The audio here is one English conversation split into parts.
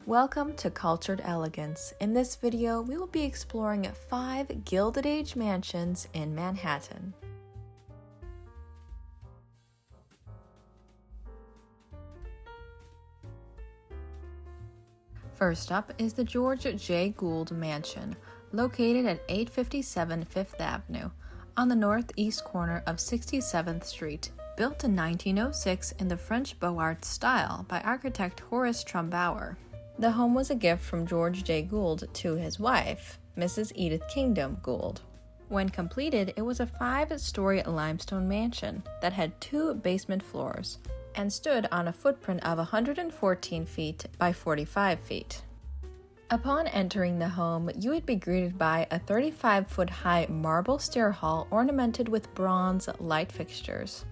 Welcome to Cultured Elegance. In this video, we will be exploring 5 Gilded Age mansions in Manhattan. First up is the George Jay Gould Mansion, located at 857 Fifth Avenue, on the northeast corner of 67th Street, built in 1906 in the French Beaux Arts style by architect Horace Trumbauer. The home was a gift from George Jay Gould to his wife, Mrs. Edith Kingdom Gould. When completed, it was a 5-story limestone mansion that had 2 basement floors and stood on a footprint of 114 feet by 45 feet. Upon entering the home, you would be greeted by a 35-foot-high marble stair hall ornamented with bronze light fixtures.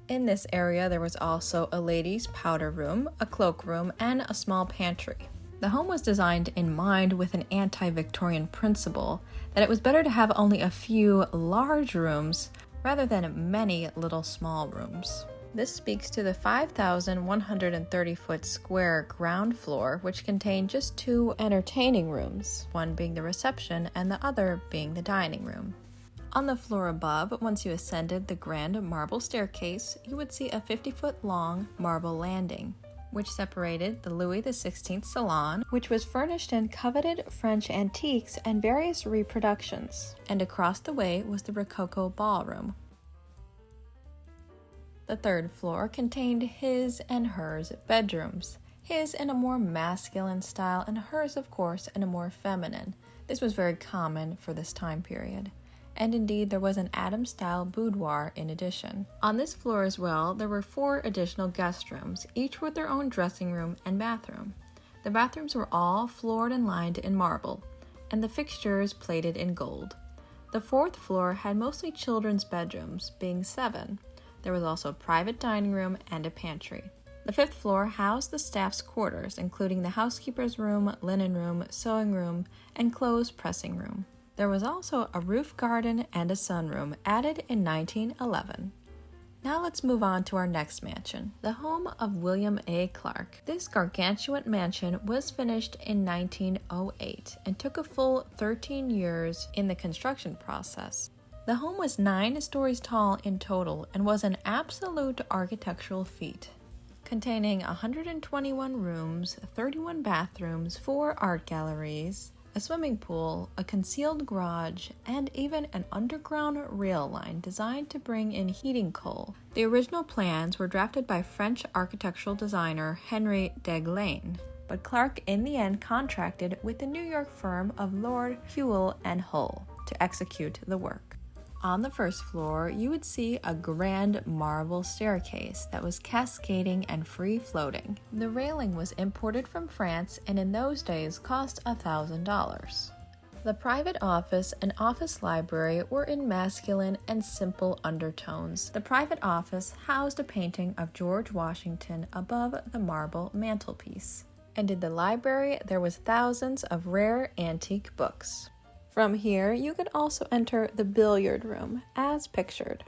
In this area, there was also a ladies' powder room, a cloakroom, and a small pantry. The home was designed in mind with an anti-Victorian principle that it was better to have only a few large rooms rather than many little small rooms. This speaks to the 5,130-foot square ground floor, which contained just 2 entertaining rooms, one being the reception and the other being the dining room. On the floor above, once you ascended the grand marble staircase, you would see a 50-foot-long marble landing, which separated the Louis XVI salon, which was furnished in coveted French antiques and various reproductions, and across the way was the Rococo ballroom. The third floor contained his and hers bedrooms, his in a more masculine style and hers, of course, in a more feminine. This was very common for this time period. And indeed, there was an Adams-style boudoir in addition. On this floor as well, there were 4 additional guest rooms, each with their own dressing room and bathroom. The bathrooms were all floored and lined in marble, and the fixtures plated in gold. The 4th floor had mostly children's bedrooms, being 7. There was also a private dining room and a pantry. The 5th floor housed the staff's quarters, including the housekeeper's room, linen room, sewing room, and clothes pressing room. There was also a roof garden and a sunroom added in 1911. Now let's move on to our next mansion, the home of William A. Clark. This gargantuan mansion was finished in 1908 and took a full 13 years in the construction process. The home was 9 stories tall in total and was an absolute architectural feat, containing 121 rooms, 31 bathrooms, 4 art galleries, a swimming pool, a concealed garage, and even an underground rail line designed to bring in heating coal. The original plans were drafted by French architectural designer Henry Deglaine, but Clark in the end contracted with the New York firm of Lord Hewell and Hull to execute the work. On the 1st floor, you would see a grand marble staircase that was cascading and free-floating. The railing was imported from France and in those days cost $1,000. The private office and office library were in masculine and simple undertones. The private office housed a painting of George Washington above the marble mantelpiece. And in the library, there was thousands of rare antique books. From here, you could also enter the billiard room, as pictured.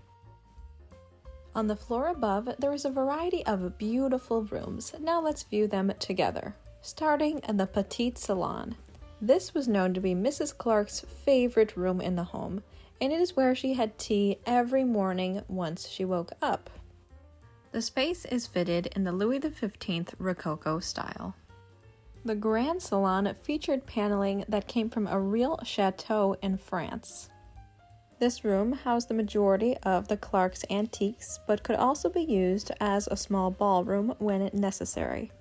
On the floor above, there is a variety of beautiful rooms. Now let's view them together. Starting in the petite salon. This was known to be Mrs. Clark's favorite room in the home, and it is where she had tea every morning once she woke up. The space is fitted in the Louis XV Rococo style. The Grand Salon featured paneling that came from a real chateau in France. This room housed the majority of the Clark's antiques, but could also be used as a small ballroom when necessary.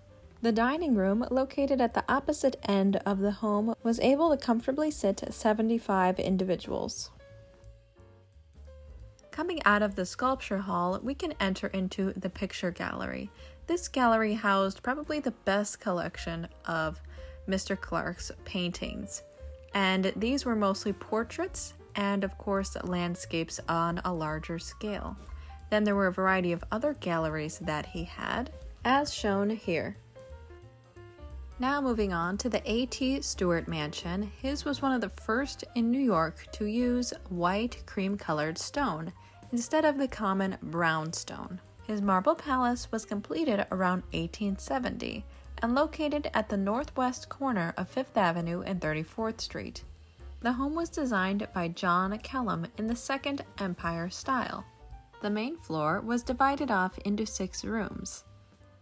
The dining room, located at the opposite end of the home, was able to comfortably sit 75 individuals. Coming out of the sculpture hall, we can enter into the picture gallery. This gallery housed probably the best collection of Mr. Clark's paintings, and these were mostly portraits and, of course, landscapes on a larger scale. Then there were a variety of other galleries that he had, as shown here. Now moving on to the A.T. Stewart Mansion. His was one of the first in New York to use white cream-colored stone instead of the common brown stone. His marble palace was completed around 1870 and located at the northwest corner of 5th Avenue and 34th Street. The home was designed by John Kellum in the Second Empire style. The main floor was divided off into 6 rooms.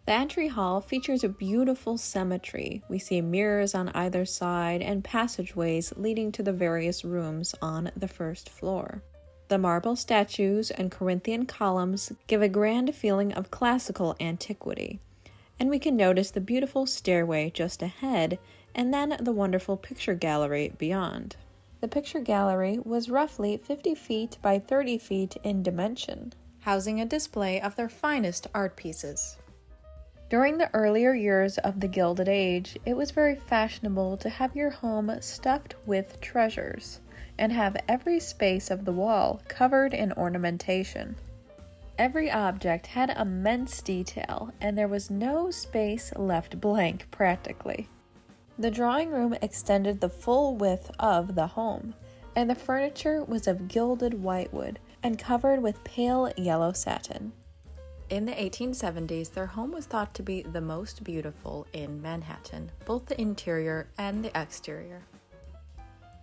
The entry hall features a beautiful symmetry. We see mirrors on either side and passageways leading to the various rooms on the first floor. The marble statues and Corinthian columns give a grand feeling of classical antiquity. And we can notice the beautiful stairway just ahead and then the wonderful picture gallery beyond. The picture gallery was roughly 50 feet by 30 feet in dimension, housing a display of their finest art pieces. During the earlier years of the Gilded Age, it was very fashionable to have your home stuffed with treasures and have every space of the wall covered in ornamentation. Every object had immense detail, and there was no space left blank practically. The drawing room extended the full width of the home, and the furniture was of gilded whitewood and covered with pale yellow satin. In the 1870s, their home was thought to be the most beautiful in Manhattan, both the interior and the exterior.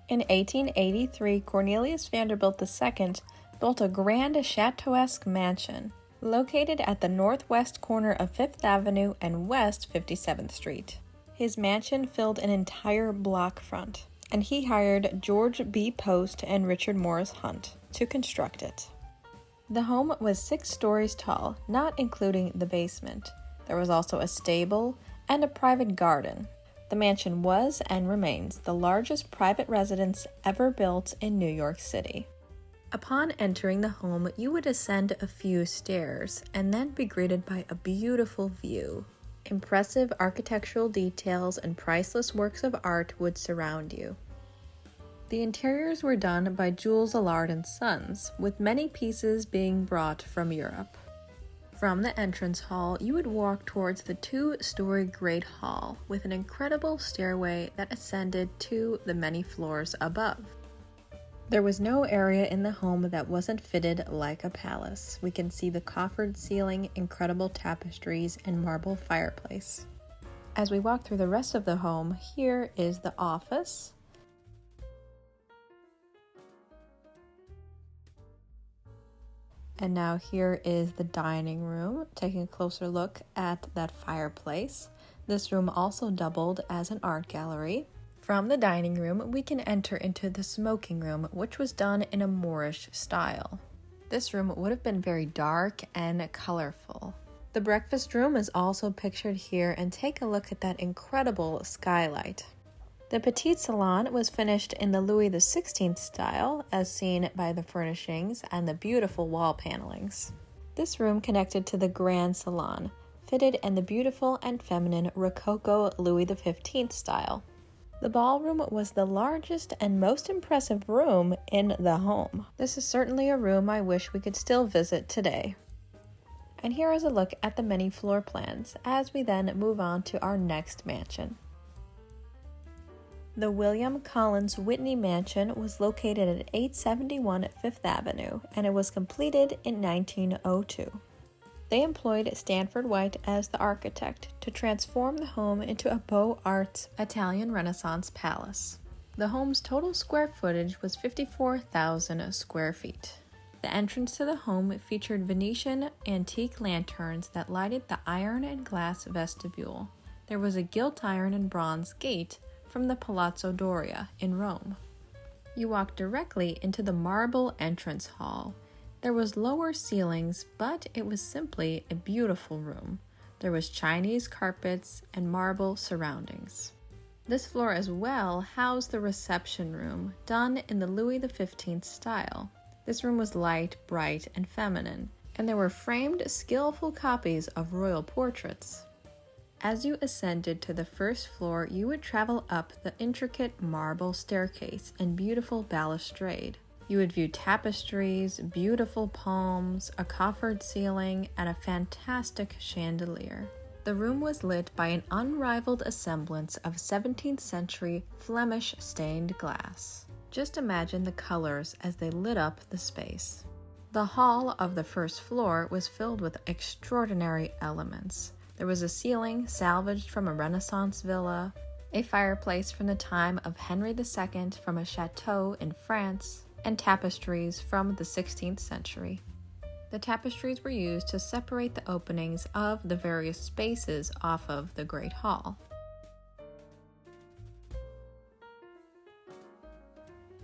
In 1883, Cornelius Vanderbilt II built a grand chateau-esque mansion located at the northwest corner of 5th Avenue and West 57th Street. His mansion filled an entire block front, and he hired George B. Post and Richard Morris Hunt to construct it. The home was 6 stories tall, not including the basement. There was also a stable and a private garden. The mansion was and remains the largest private residence ever built in New York City. Upon entering the home, you would ascend a few stairs and then be greeted by a beautiful view. Impressive architectural details and priceless works of art would surround you. The interiors were done by Jules Allard & Sons, with many pieces being brought from Europe. From the entrance hall, you would walk towards the 2-story Great Hall with an incredible stairway that ascended to the many floors above. There was no area in the home that wasn't fitted like a palace. We can see the coffered ceiling, incredible tapestries, and marble fireplace. As we walk through the rest of the home, here is the office. And now here is the dining room, taking a closer look at that fireplace. This room also doubled as an art gallery. From the dining room, we can enter into the smoking room, which was done in a Moorish style. This room would have been very dark and colorful. The breakfast room is also pictured here, and take a look at that incredible skylight. The petite salon was finished in the Louis XVI style, as seen by the furnishings and the beautiful wall panelings. This room connected to the grand salon, fitted in the beautiful and feminine Rococo Louis XV style. The ballroom was the largest and most impressive room in the home. This is certainly a room I wish we could still visit today. And here is a look at the many floor plans as we then move on to our next mansion. The William Collins Whitney Mansion was located at 871 5th Avenue, and it was completed in 1902. They employed Stanford White as the architect to transform the home into a Beaux Arts Italian Renaissance palace. The home's total square footage was 54,000 square feet. The entrance to the home featured Venetian antique lanterns that lighted the iron and glass vestibule. There was a gilt iron and bronze gate from the Palazzo Doria in Rome. You walked directly into the marble entrance hall. There was lower ceilings, but it was simply a beautiful room. There was Chinese carpets and marble surroundings. This floor as well housed the reception room, done in the Louis XV style. This room was light, bright, and feminine, and there were framed, skillful copies of royal portraits. As you ascended to the first floor, you would travel up the intricate marble staircase and beautiful balustrade. You would view tapestries, beautiful palms, a coffered ceiling, and a fantastic chandelier. The room was lit by an unrivaled semblance of 17th century Flemish stained glass. Just imagine the colors as they lit up the space. The hall of the first floor was filled with extraordinary elements. There was a ceiling salvaged from a Renaissance villa, a fireplace from the time of Henry II from a chateau in France, and tapestries from the 16th century. The tapestries were used to separate the openings of the various spaces off of the Great Hall.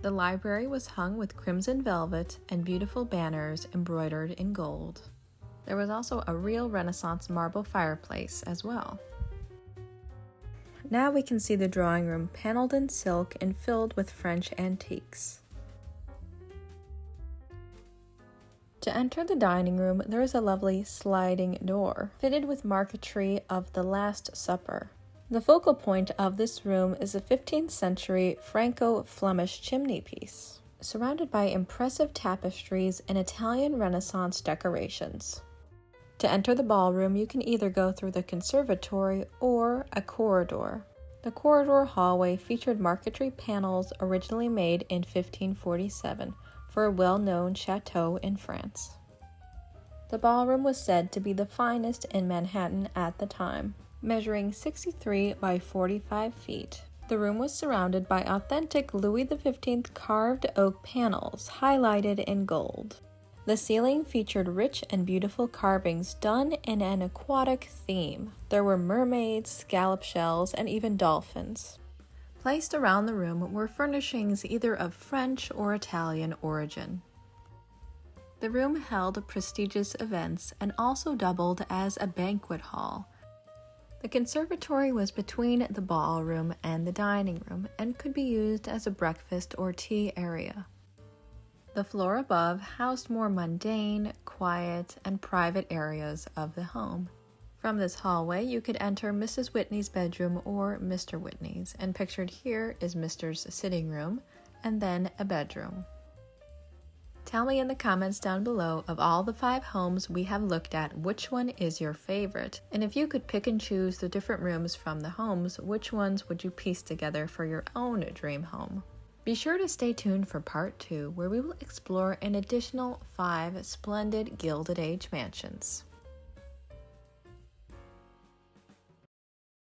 The library was hung with crimson velvet and beautiful banners embroidered in gold. There was also a real Renaissance marble fireplace as well. Now we can see the drawing room paneled in silk and filled with French antiques. To enter the dining room, there is a lovely sliding door, fitted with marquetry of the Last Supper. The focal point of this room is a 15th century Franco-Flemish chimney piece, surrounded by impressive tapestries and Italian Renaissance decorations. To enter the ballroom, you can either go through the conservatory or a corridor. The corridor hallway featured marquetry panels originally made in 1547 for a well-known chateau in France. The ballroom was said to be the finest in Manhattan at the time, measuring 63 by 45 feet. The room was surrounded by authentic Louis XV carved oak panels, highlighted in gold. The ceiling featured rich and beautiful carvings done in an aquatic theme. There were mermaids, scallop shells, and even dolphins. Placed around the room were furnishings either of French or Italian origin. The room held prestigious events and also doubled as a banquet hall. The conservatory was between the ballroom and the dining room and could be used as a breakfast or tea area. The floor above housed more mundane, quiet, and private areas of the home. From this hallway, you could enter Mrs. Whitney's bedroom or Mr. Whitney's, and pictured here is Mr.'s sitting room, and then a bedroom. Tell me in the comments down below, of all the 5 homes we have looked at, which one is your favorite? And if you could pick and choose the different rooms from the homes, which ones would you piece together for your own dream home? Be sure to stay tuned for part 2, where we will explore an additional 5 splendid Gilded Age mansions.